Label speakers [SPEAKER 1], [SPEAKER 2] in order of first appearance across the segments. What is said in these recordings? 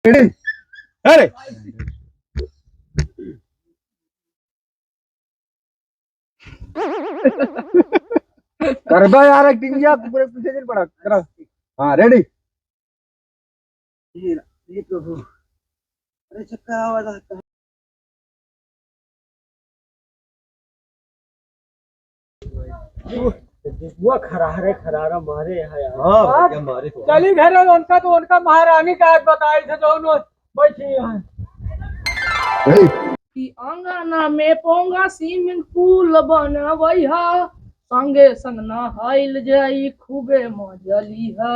[SPEAKER 1] अरे करबा यार एक्टिंग या पूरे पीछे चल पड़ा करा। हाँ रेडी। ये प्रभु, अरे चक्का आवाज आता है।
[SPEAKER 2] वो खरारे खरारा मारे है यार।
[SPEAKER 1] हाँ भैया मारे तो
[SPEAKER 2] चली घर तो उनका महारानी का आज बताई थे दोनों बैठी है
[SPEAKER 3] कि अंगना में पोंगा स्विमिंग पूल बनवैहा संगे संग नहाइल जाई खूबे मजा लिहा।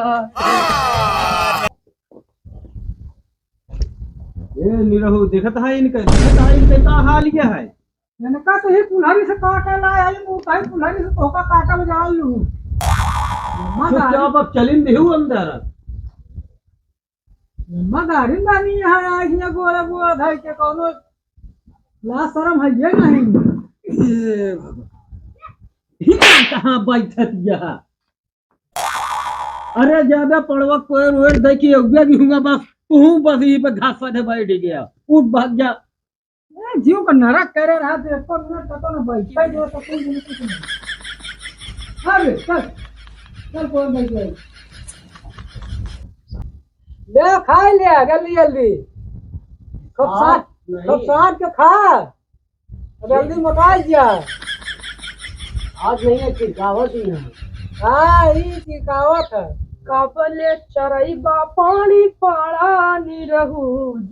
[SPEAKER 1] ये निरहु देखत है इनका का हाल क्या है।
[SPEAKER 2] इनका तो ही पुल्हारी से काटा लाया है मुंह का पुल्हारी से धोखा काटा बजा लूं
[SPEAKER 1] चुपचाप अब चलिन देहु अंदर।
[SPEAKER 2] मगारी बानी है आज ये गोरा गोरा भाई के कोनो ला शर्म है ये नहीं।
[SPEAKER 1] कहाँ बैठत यह। अरे ज्यादा पड़वा कोई रोड देखिए उगया भी हूँगा बस तू बस यहीं पे घास पे बैठ गया उठ भाग जा।
[SPEAKER 2] जीव का नरक करे रहा तो एक मिनट तक ना बैठा जो तो कोई नहीं कुछ नहीं। अरे चल चल कौन बैठ गया ले खा ले जल्दी जल्दी खूब साथ के खा जल्दी मोटा जा।
[SPEAKER 1] आज नहीं है चिकावत ही है।
[SPEAKER 2] हाँ ये चिकावत है
[SPEAKER 3] काबले चरई बा पानी पाड़ा नी रहू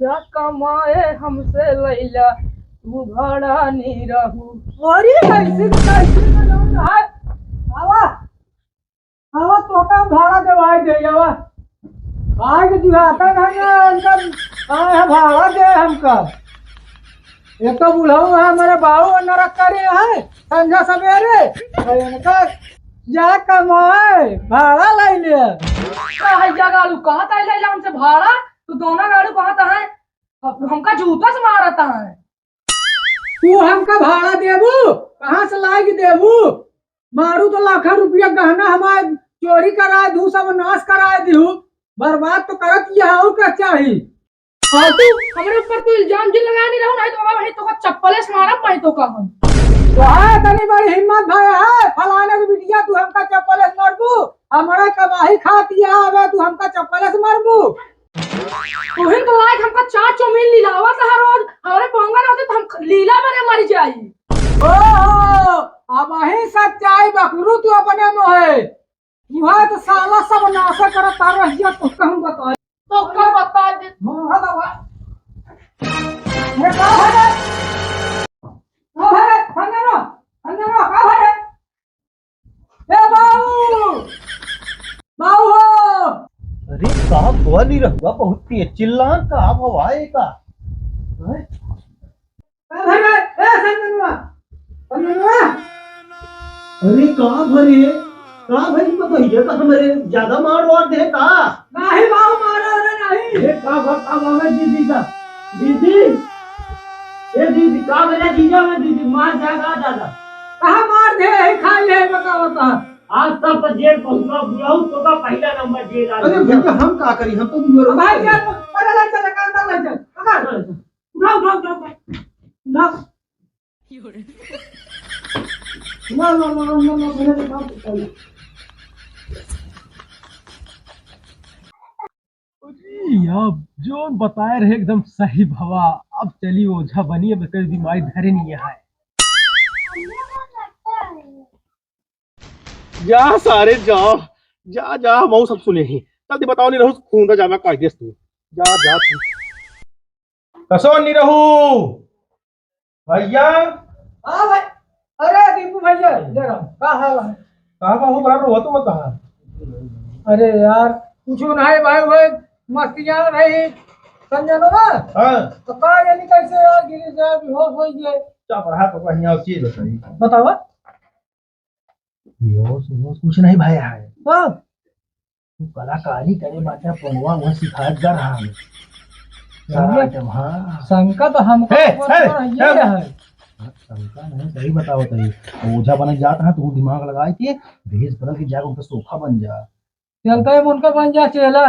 [SPEAKER 3] जा कमाए हमसे लैला तू भाड़ा नी रहू।
[SPEAKER 2] अरे कैसे है आवा आवा तो का भाड़ा देवाई दे जावा आज दिहाता ना उनका है भाड़ा दे हमका। एक तो बुढ़ाऊ है मेरे बाबू नरक करे है संझा सवेरे इनका जा कमाए भाड़ा लाई ले।
[SPEAKER 3] गाड़ू कहाँ था लैला हमसे भाड़ा तू दोनों गाड़ू कहाँ था है हमका जूता से मारता है।
[SPEAKER 2] तू हमका भाड़ा देबू कहाँ से लाएगी देबू मारू तो लाखों रुपया गहना हमारे चोरी कराए दू सब नाश कराए दू बर्बाद तो करत यह और क्या चाहिए।
[SPEAKER 3] हाँ तू हमारे ऊपर तू इल्जाम जी लगा नहीं रहा नहीं तो भाई तो का चप्पल से मारा मैं तो का हम
[SPEAKER 2] तो है तनी बड़ी हिम्मत भाई है फलाने की बिटिया तू हमका चप्पल से मारबू हमारा कमाई खाती है अब तू हमका चप्पल से मारबू।
[SPEAKER 3] तोहिन तो लायक हमका चार चौमीन लीलावा था हर रोज हमारे पोंगा ना होते तो हम लीला बने मरी जाई।
[SPEAKER 2] ओ अब वही सच्चाई बकरू तू अपने में है वह तो साला सब नाशा करत तार रहिया तो कहूं बता
[SPEAKER 3] तो क्या बता दे
[SPEAKER 2] हां बाबा अरे का है का है अंजना का है ए बाऊ बाऊ
[SPEAKER 1] अरे कहाँ हुआ नहीं रहुआ बहुत तेज चिल्ला का हवाए का
[SPEAKER 2] ए संगनवा
[SPEAKER 1] अरे कहाँ भरे कहाँ भरी बताइए का हमारे ज्यादा मार वार दे का
[SPEAKER 2] नहीं बाऊ मारा रे नहीं
[SPEAKER 1] ये का बाबा दीदी का दीदी ये दीदी का मेरा जीजा में दीदी मार जाएगा ज्यादा
[SPEAKER 2] कहाँ मार दे खा ले बता
[SPEAKER 1] आज तक जेल पहुंचना बुलाऊं तो का पहला नंबर जेल आ। अरे भैया हम का करी हम तो मरो
[SPEAKER 2] भाई यार पकड़ ले चल अंदर ले चल पकड़ ना मेरे काम
[SPEAKER 4] अब जो बताए रहे एकदम सही भवा। अब चली ओझा बनी अब कोई बीमारी धरे नहीं है।
[SPEAKER 1] जा सारे जा जा जा हम सब सुने ही जल्दी बताओ नहीं रहू खून दा जावा काट देस तू जा जा तू कसो नहीं रहू भैया।
[SPEAKER 2] हां भाई अरे दीपू भैया जरा का हाल है
[SPEAKER 1] कहां का हो बराबर हो तुम कहां।
[SPEAKER 2] अरे यार कुछ नहीं भाई वो मस्तियां रही संजनवा
[SPEAKER 1] हां
[SPEAKER 2] तो का यानी कैसे यार गिरी से बेहोश हो गए
[SPEAKER 1] क्या पढ़ा तो कहीं और चीज बताइए
[SPEAKER 2] बताओ
[SPEAKER 1] बेहोश बेहोश कुछ नहीं भैया है
[SPEAKER 2] हां
[SPEAKER 1] तू कलाकारी करे बाटा पनवा वो सिखात जा रहा है हाँ
[SPEAKER 2] शंका तो हमको
[SPEAKER 1] हे,
[SPEAKER 2] ये है
[SPEAKER 1] शंका नहीं सही बताओ बताइए ओझा बन जाता है तू दिमाग लगाए के भेज बदल के जाकर उनका सोखा बन जा
[SPEAKER 2] चलता है उनका बन जा चेला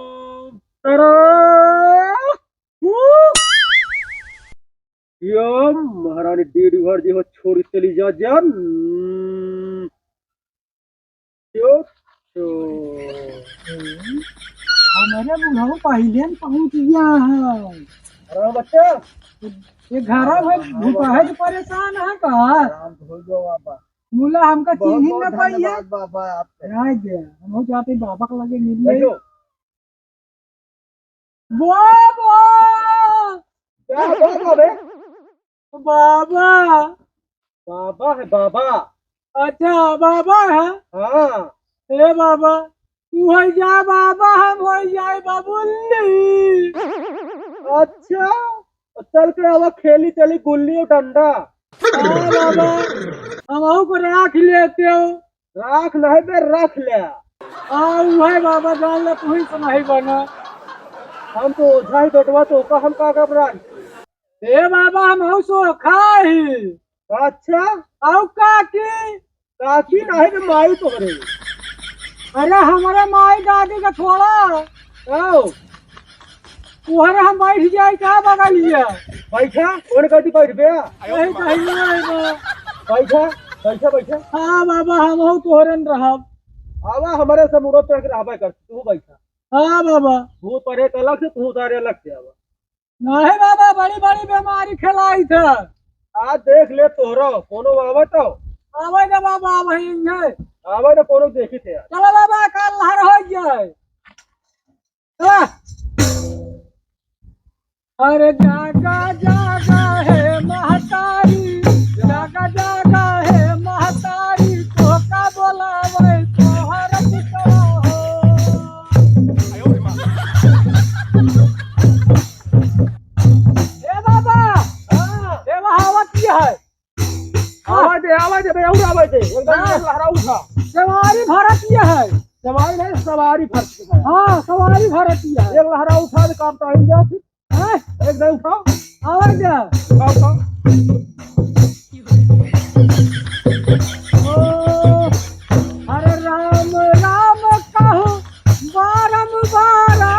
[SPEAKER 4] यम महारानी डेढ़ घर जो छोड़ी चली जा जान यो तो
[SPEAKER 2] हमारे बुढ़ाऊ पहले न पहुंच गया है।
[SPEAKER 4] अरे बच्चा
[SPEAKER 2] ये घर में भूखा है परेशान है का मुला हमका चीन ही न पाई है
[SPEAKER 5] बाबा आप
[SPEAKER 2] राय दे हम हो जाते बाबा के लगे मिल
[SPEAKER 4] बैठो
[SPEAKER 2] बाबा
[SPEAKER 4] क्या बाबा बे
[SPEAKER 2] बाबा
[SPEAKER 4] बाबा है बाबा
[SPEAKER 2] अच्छा बाबा है
[SPEAKER 4] हाँ
[SPEAKER 2] ए बाबा तू हो जा बाबा हम हो जाए बाबुल्ली
[SPEAKER 4] अच्छा चल के अब खेली चली गुल्ली और डंडा
[SPEAKER 2] हाँ बाबा हम को राख लेते हो
[SPEAKER 4] राख नहीं बे रख ले
[SPEAKER 2] वही बाबा जान ले तू ही तो नहीं बना
[SPEAKER 4] हम तो ओझा ही डटवा तो का हम का घबरा
[SPEAKER 2] ए बाबा हम हो सो खाई
[SPEAKER 4] अच्छा
[SPEAKER 2] आओ काकी
[SPEAKER 4] काकी नहीं बे माई तो रे
[SPEAKER 2] अरे हमारे माई दादी का छोड़ा
[SPEAKER 4] आओ
[SPEAKER 2] उहरे हम बैठ जाए क्या बगा लिया
[SPEAKER 4] बैठा कौन कहती बैठ बे
[SPEAKER 2] नहीं कहीं नहीं
[SPEAKER 4] बैठा बैठा बैठा
[SPEAKER 2] हाँ बाबा हम हो तोहरन रहब
[SPEAKER 4] आवा हमारे से मुड़ो पे रहबे कर तू बैठा
[SPEAKER 2] हाँ बाबा
[SPEAKER 4] तू परे के अलग से तू तारे अलग से आवा
[SPEAKER 2] नहीं बाबा बड़ी बड़ी बीमारी खिलाई था
[SPEAKER 4] आज देख ले तोहरो कोनो आवा तो
[SPEAKER 2] आवे ना बाबा वहीं है
[SPEAKER 4] आवा ना कोनो देखी थे यार
[SPEAKER 2] चलो बाबा कल लहर हो जाए चला। अरे जागा जागा है महतारी जागा जागा है महतारी तो का बोलावे तोहर दिकरा हो ए बाबा ए वहावत की है
[SPEAKER 4] आवाज दे बे और आवाज दे एकदम लहरा उठा
[SPEAKER 2] सवारी भारतीय है
[SPEAKER 4] सवारी नहीं सवारी फर्क है
[SPEAKER 2] हाँ सवारी भारतीय है
[SPEAKER 4] एक लहरा उठा दे काम तो जा फिर
[SPEAKER 2] हैं?
[SPEAKER 4] एकदम उठाओ
[SPEAKER 2] आवाज दे
[SPEAKER 4] उठाओ उठाओ
[SPEAKER 2] ओ, अरे राम राम कहो बारम्बारा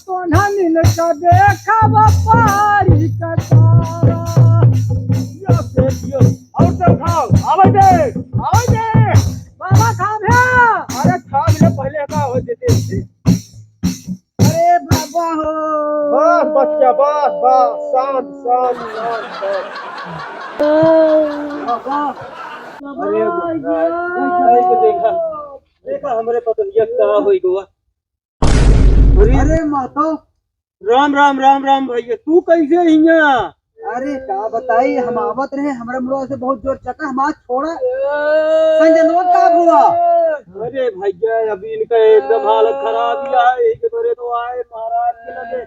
[SPEAKER 2] तो मिल का देखा पारी का तारा
[SPEAKER 4] यो से यो और से उठाओ आवाज दे
[SPEAKER 2] बाबा काम
[SPEAKER 1] देते हैं।
[SPEAKER 5] अरे बाबा हो
[SPEAKER 1] बस बच्चा बस बस शांत शांत शांत शांत।
[SPEAKER 5] बाबा
[SPEAKER 1] अरे महाराज को देखा देखा हमारे पतंगिया क्या होई गोवा।
[SPEAKER 5] अरे मातो
[SPEAKER 6] राम राम राम राम भैया, तू कैसे हिया?
[SPEAKER 5] अरे का बताई हम आवत रहे हमारे मुड़वा से बहुत जोर चका हम आज छोड़ा संजनवा का हुआ।
[SPEAKER 6] अरे भैया अभी इनका एकदम हालत खराब ही है। एक बारे तो आए महाराज के लगे,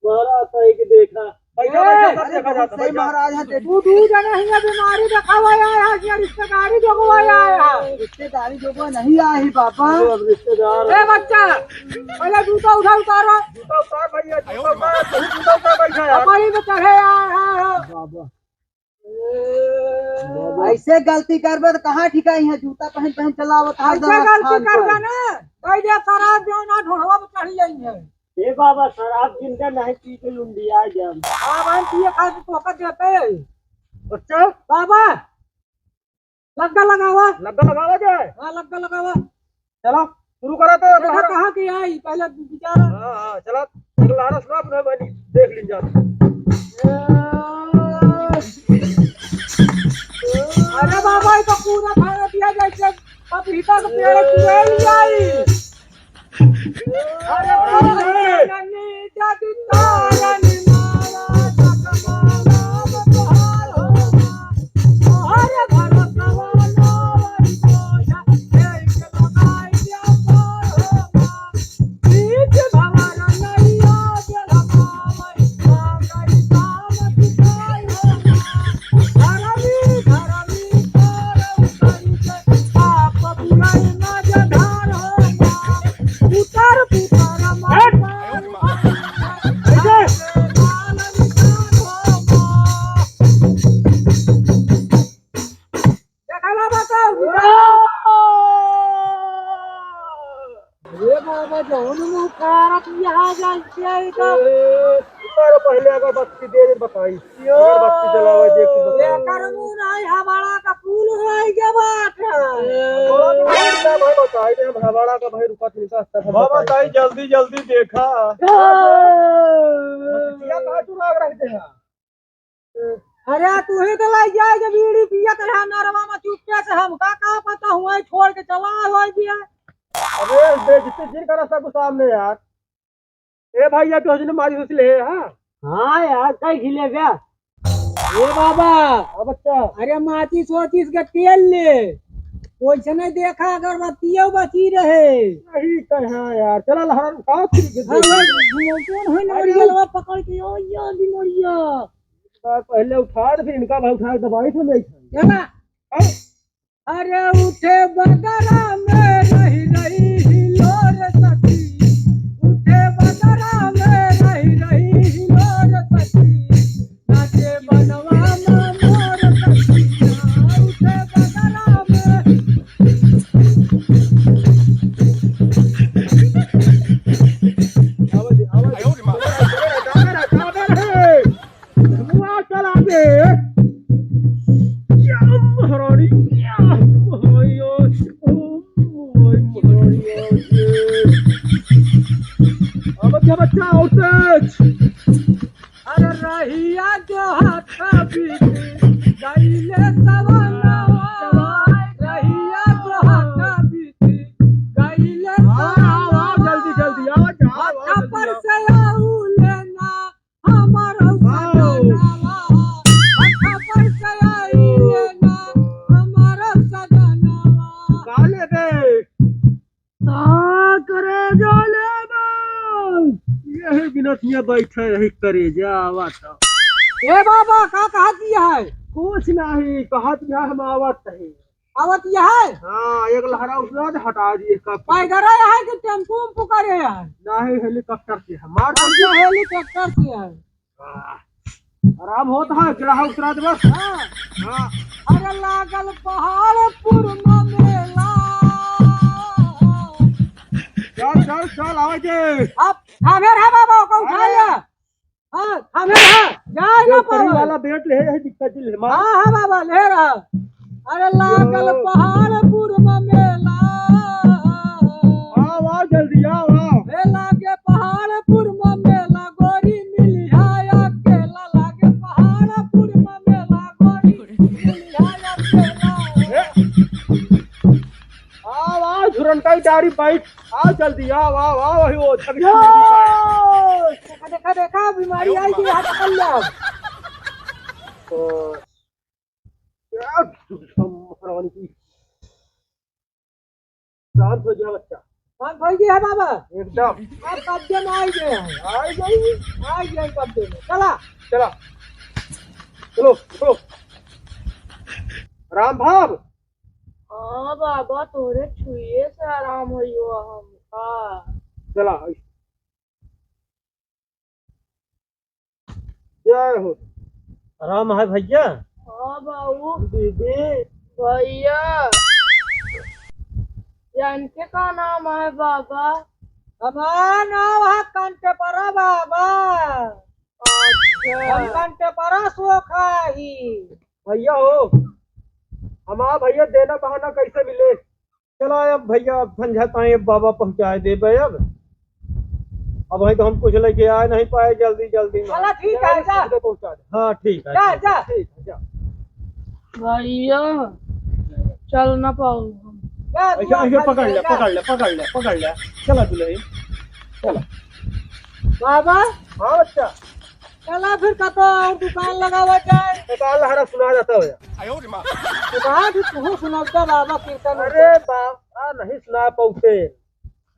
[SPEAKER 6] महाराज कहे कि देखा बैठा बैठा सब
[SPEAKER 5] अरे
[SPEAKER 6] देखा
[SPEAKER 5] बहुत
[SPEAKER 6] जाता
[SPEAKER 5] सही
[SPEAKER 6] भैया।
[SPEAKER 5] महाराज है
[SPEAKER 2] तू जने हिया बीमारी दिखावाया है कि रिश्तेदारी जोगवाया है।
[SPEAKER 5] रिश्तेदारी जो वो नहीं आई बाबा।
[SPEAKER 6] अरे अब रिश्तेदार
[SPEAKER 2] ए बच्चा पहले जूता उतारो
[SPEAKER 6] जूता उतार भैया, जूता उतार, तू जूता उतार बैठा यार।
[SPEAKER 2] हमारी में चढ़े आया
[SPEAKER 6] बाबा
[SPEAKER 5] ऐसे गलती करबे तो कहाँ ठिकाई है जूता पहन पहन चलावत हर
[SPEAKER 2] ऐसे गलती कर देना कई दे शराब जो ना ढोलवा में चढ़ जाई है।
[SPEAKER 6] ए बाबा शराब जिंदा नहीं पी के लुंडी आ गया।
[SPEAKER 2] हां हम पिए खा के धोखा देते
[SPEAKER 6] बच्चा
[SPEAKER 2] बाबा लग्गा लगावा
[SPEAKER 6] जाए।
[SPEAKER 2] हां लग्गा लगावा।
[SPEAKER 6] चलो शुरू करा तो।
[SPEAKER 2] देखा कहाँ की आई पहले विचार।
[SPEAKER 6] हाँ चला लारा सुना अपने भाई देख लीजिए।
[SPEAKER 2] अरे बाबा ये तो पूरा खाना दिया जैसे पपीता का पेड़ चुड़ैल आई। अरे नन्ही जाति तारनी माला जगमाला बहार हो। अरे भरोसा वाला वही बोझा एक लगाई दिया पार हो। बीच भंवर नैया जलमावई गई काम दिखाई हो। धरमी धरमी तार उतरी के आप बुलाई न जधार हो। उतर पुतर मार बाबा जौन मुखारत यहाँ जाए तो
[SPEAKER 6] उतारो पहले अगरबत्ती दे बताई अगरबत्ती जलावे देख के बताई।
[SPEAKER 2] एकर मुंह नहीं हमारा का फूल है के बात
[SPEAKER 6] बोला तो भाई बताई दे भड़वाड़ा का भाई रुका तिनका अस्तर बाबा बताई जल्दी जल्दी देखा। क्या कहा चुरा रहे हैं?
[SPEAKER 2] अरे तू ही तो लाई जाए के बीड़ी पियत रहा नरवा में चुपके से हमका का पता हुआ छोड़ के चला हुआ भी है।
[SPEAKER 6] अरे बेइज्जती जिन का रास्ता को सामने यार। ए भाई ये तो मारी उसले है।
[SPEAKER 2] हाँ यार कई खिले क्या ए बाबा
[SPEAKER 6] अब बच्चा
[SPEAKER 2] अरे माचिस वाचिस का तेल ले वैसे नहीं देखा अगरबत्तियों बची रहे।
[SPEAKER 6] नहीं कहा यार चला लहरा उठा
[SPEAKER 2] कौन है नारियल पकड़ के ओ या बिमोरिया
[SPEAKER 6] पहले उठा फिर इनका भाई उठा दवाई से नहीं
[SPEAKER 2] चला। अरे उठे बदरा में रही रही हिलोर सखी। उठे बदरा में रही रही हिलोर सखी। नाचे बनवा में मोर सखिया। उठे बदरा में
[SPEAKER 6] चला दे महारानी बच्चा और
[SPEAKER 2] अरे रहिया जो हाथ बीती गईले सवनवा। रहिया जो हाथ बीती गईले सवनवा।
[SPEAKER 6] जल्दी जल्दी आ
[SPEAKER 2] हाथ पर से आऊ लेना हमारा सजनवा। हाथ पर से आई लेना हमारा सजनवा।
[SPEAKER 6] काले दे
[SPEAKER 2] करे जाले
[SPEAKER 6] यही बिनतिया बैठे रही करे जावा तो।
[SPEAKER 2] ए बाबा का कहा दिया है
[SPEAKER 6] कुछ नहीं कहा दिया हम आवत है।
[SPEAKER 2] आवत यह है
[SPEAKER 6] हाँ एक लहरा उसने तो हटा दिए कब
[SPEAKER 2] पैदल है कि टेम्पू में पुकारे है।
[SPEAKER 6] नहीं हेलीकॉप्टर से हमार
[SPEAKER 2] जो हेलीकॉप्टर से है।
[SPEAKER 6] आराम होता है चढ़ा उतरा दे बस। हाँ
[SPEAKER 2] अरे लागल पहाड़ पूर्णा मेला।
[SPEAKER 6] चल चल चल आवे के
[SPEAKER 2] अब हमें है बाबा को उठा लिया। हाँ हमें है जा ना
[SPEAKER 6] करी
[SPEAKER 2] पावे।
[SPEAKER 6] वाला बेट ले है दिक्कत दिल है
[SPEAKER 2] हाँ हाँ बाबा ले रहा। अरे लागल पहाड़ पूर्णा मेला।
[SPEAKER 6] आओ आओ जल्दी
[SPEAKER 1] बिहारी बैठ आ जल्दी आओ आओ आओ वही वो झक
[SPEAKER 2] देखा देखा देखा बीमारी आई कि हाथ पकड़ ले अब।
[SPEAKER 1] शांत हो जा बच्चा
[SPEAKER 2] कौन भाई जी है बाबा?
[SPEAKER 1] एकदम
[SPEAKER 2] आप कब्जे में आई गए हैं। आई गए कब्जे में। चला
[SPEAKER 1] चला चलो चलो राम भाव
[SPEAKER 3] हाँ बाबा तोरे छुए से आराम होइयो हमका।
[SPEAKER 1] चला जय हो
[SPEAKER 6] आराम है भैया।
[SPEAKER 3] हाँ बाबू
[SPEAKER 6] दीदी
[SPEAKER 3] भैया इनके का नाम है बाबा?
[SPEAKER 2] हमारा नाम है कंटेपरा बाबा। हम कंटेपरा सोखा ही।
[SPEAKER 1] भैया हो हमारा भैया देना बहाना कैसे मिले।
[SPEAKER 6] चला अब भैया अब समझाता है बाबा पहुँचाए दे भाई अब वही तो हम कुछ लेके आ नहीं पाए जल्दी जल्दी में।
[SPEAKER 2] चला ठीक है जा
[SPEAKER 1] पहुंचा दे।
[SPEAKER 6] हाँ ठीक है
[SPEAKER 2] जा जा।
[SPEAKER 1] ठीक है जा
[SPEAKER 3] भैया चल ना पाऊ हम।
[SPEAKER 2] जा,
[SPEAKER 1] ऐसे
[SPEAKER 2] दुआ
[SPEAKER 1] ऐसे
[SPEAKER 2] कर
[SPEAKER 1] पकड़ ले
[SPEAKER 2] जा।
[SPEAKER 1] पकड़ ले पकड़ ले पकड़ ले चला दुल्हन चला
[SPEAKER 2] बाबा
[SPEAKER 1] हाँ बच्चा
[SPEAKER 2] चला फिर कतो और दुकान लगावा जाए।
[SPEAKER 1] निकाल हरा सुना जाता हो
[SPEAKER 2] दुकान भी तू सुनाता बाबा कीर्तन।
[SPEAKER 1] अरे बाबा नहीं सुना पाते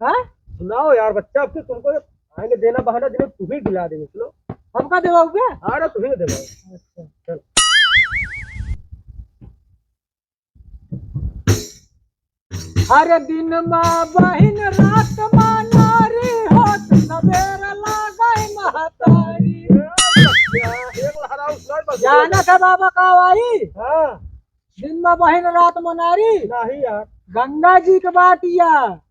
[SPEAKER 2] हैं?
[SPEAKER 1] सुनाओ यार बच्चा अब तुमको आएंगे देना बहाना देने तू ही दिला देंगे सुनो।
[SPEAKER 2] हमका देवाओगे?
[SPEAKER 1] अरे तू ही दिलाओ।
[SPEAKER 2] अच्छा
[SPEAKER 1] चल
[SPEAKER 2] हर दिन माँ बहिन रात माँ नारी होत सवेर लागई महतारी। जाना था बाबा का आई
[SPEAKER 1] हाँ
[SPEAKER 2] दिन में बहिन रात में नारी।
[SPEAKER 1] नहीं यार
[SPEAKER 2] गंगा जी के बाटिया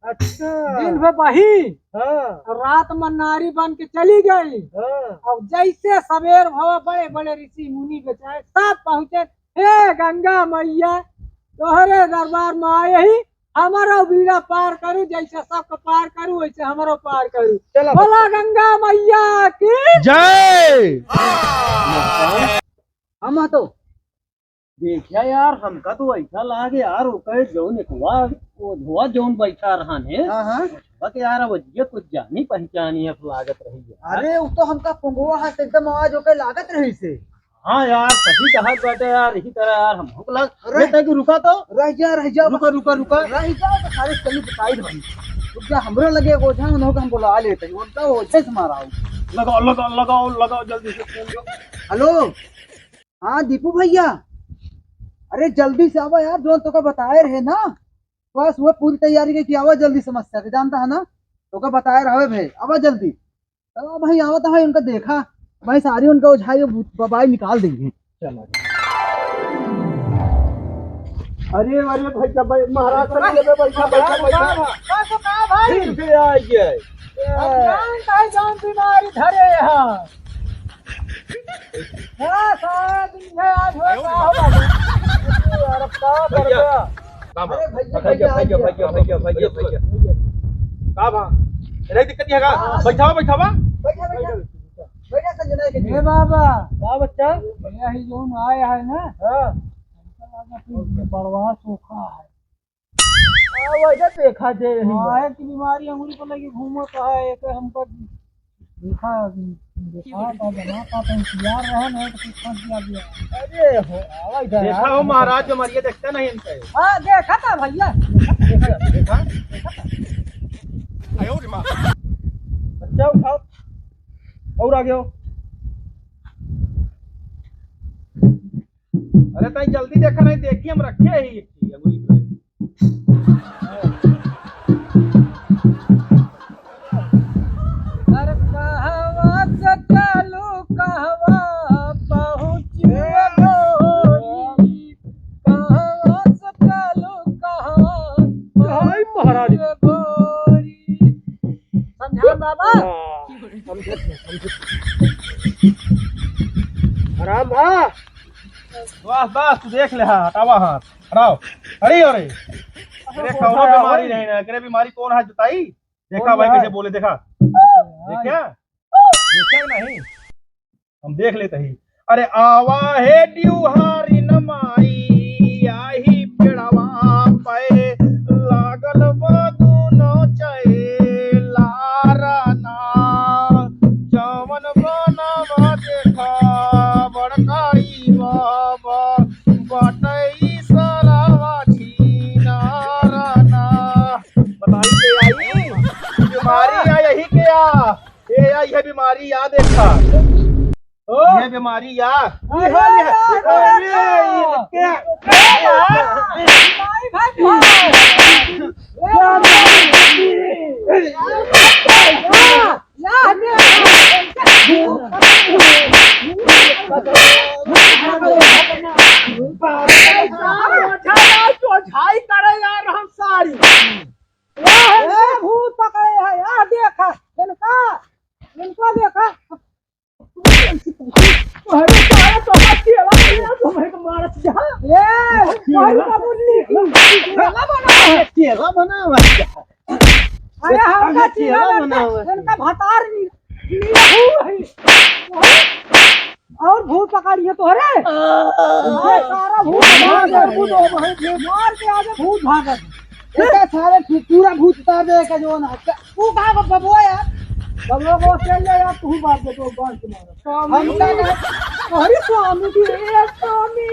[SPEAKER 1] अच्छा
[SPEAKER 2] दिन में बही
[SPEAKER 1] हाँ
[SPEAKER 2] और रात में नारी बन के चली गई।
[SPEAKER 1] हाँ
[SPEAKER 2] अब जैसे सवेर भव बड़े बड़े ऋषि मुनि बेचारे सब पहुँचे। हे गंगा मैया तोहरे दरबार में आए ही हमारा बीड़ा पार करू जैसे सबको पार करू वैसे हमारा पार करू।
[SPEAKER 1] चला
[SPEAKER 2] बोला गंगा मैया की
[SPEAKER 1] जय।
[SPEAKER 6] हम तो देखिया यार हमका तो ऐसा लागे यार वो कहे जौन एकवा वो धुआ जौन बैठा रहा ने
[SPEAKER 5] हाँ
[SPEAKER 6] बक यार अब ये कुछ जानी पहचानी है लागत रही है।
[SPEAKER 5] अरे वो तो हमका पंगुआ हाथ एकदम आवाज होकर लागत रही से।
[SPEAKER 6] हाँ यार सही कहा बैठे यार इसी तरह यार हम लगता है कि रुका तो
[SPEAKER 5] रह जा
[SPEAKER 6] रुका रुका रुका
[SPEAKER 5] रह जाओ तो सारे चली बताई भाई रुक जा हमरो लगे ओझा न होगा हम बुला लेते हैं उनका ओझे से मारा हूं।
[SPEAKER 1] लगाओ लगाओ लगाओ लगाओ जल्दी से फोन दो।
[SPEAKER 5] हेलो हाँ दीपू भैया अरे जल्दी से आवा यार जो तो का बताए रहे ना बस वो पूरी तैयारी की आवा जल्दी समस्या के जानता है ना तो का बताए रहे भाई आवा जल्दी। तो भाई आवा तो है उनका देखा भाई सारी उनका ओझाई बबाई निकाल देंगे।
[SPEAKER 1] चलो अरे अरे भैया भाई महाराज चल ले बैठा बैठा बैठा
[SPEAKER 2] तो कहा भाई
[SPEAKER 6] फिर से आ गए
[SPEAKER 2] जान बीमारी धरे यहाँ। हाँ, सारा दिन है आज हो बाबू। यार अब क्या कर
[SPEAKER 6] भैया।
[SPEAKER 2] गया?
[SPEAKER 5] अरे
[SPEAKER 6] भैया भैया भैया भैया भैया भैया
[SPEAKER 1] का भा रे दिक्कत है का बैठावा बैठावा
[SPEAKER 5] बैठा बैठा बैठा संजना के
[SPEAKER 2] हे बाबा
[SPEAKER 1] का बच्चा
[SPEAKER 2] यही जोन आया है ना
[SPEAKER 1] हां
[SPEAKER 2] बड़वा सोखा है।
[SPEAKER 1] वैसे देखा जे
[SPEAKER 2] है की बीमारी अंगुली पर लगी घूमत है एक हमको देखा देखा था बना था तो तैयार रहे ना तो कुछ फंस गया।
[SPEAKER 1] अरे हो आवा इधर देखा हो महाराज जो मरिए देखता नहीं इनका
[SPEAKER 2] हाँ देखा था भैया
[SPEAKER 1] देखा आयो रे मां बच्चा उठाओ और आ गयो। अरे ताई जल्दी देखा नहीं देखी हम रखे है ये अंगुली पे
[SPEAKER 2] अरे कहवा से चलू कहवा पहुँचे गोरी कहवा से चलू कहवा
[SPEAKER 1] हाय महाराज
[SPEAKER 2] गोरी। समझा बाबा?
[SPEAKER 1] आराम भा वाह बस तू देख ले हाँ हटावा हाथ हटाओ अरे अरे अरे कौन बीमारी नहीं ना करे बीमारी कौन है जुताई देखा भाई कैसे बोले देखा देखा देखा नहीं हम देख लेते ही। अरे आवा है ड्यूहारी नमाई आही पेड़वा पे लागल बदुन ये बीमारी या देखा ये बीमारी या
[SPEAKER 2] भूत पकड़े है यार, देखा इनका इनको देखा। अरे सारा तो केला बना तुम्हें को मार जा। ये कोई बाबूनी केला बना हुआ है। अरे हमका केला बना हुआ है, इनका भतार नहीं है और भूत पकड़िए तोरे। सारा भूत भाग मार के आगे भूत भागत इतना सारे पूरा भूत उतार दे के जो ना तू कहां को बबुआ यार, बबुआ को चल ले यार, तू बात दे तो बांध के मारो हम का अरे स्वामी जी, स्वामी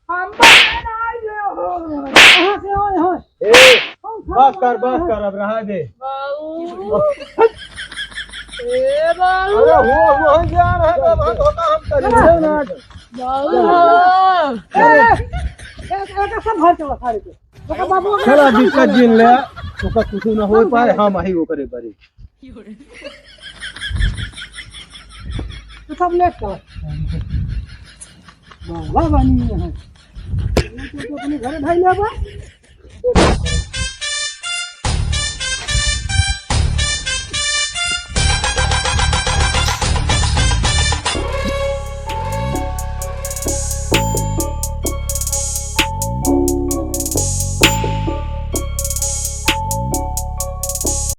[SPEAKER 2] हम बना आए हो कहां से आए हो?
[SPEAKER 6] बस कर अब रहा दे।
[SPEAKER 3] ए बाबू
[SPEAKER 6] अरे वो जान है तो होता हम करेंगे ना।
[SPEAKER 2] एक सब भर चला सारे के ओका बाबू
[SPEAKER 6] चला दिक्कत जिन ले ओका कुछ ना हो पाए, हम आही वो करे बड़ी
[SPEAKER 2] तो सब लेट कर बाबा बनी है तो अपने घर भाई लेबा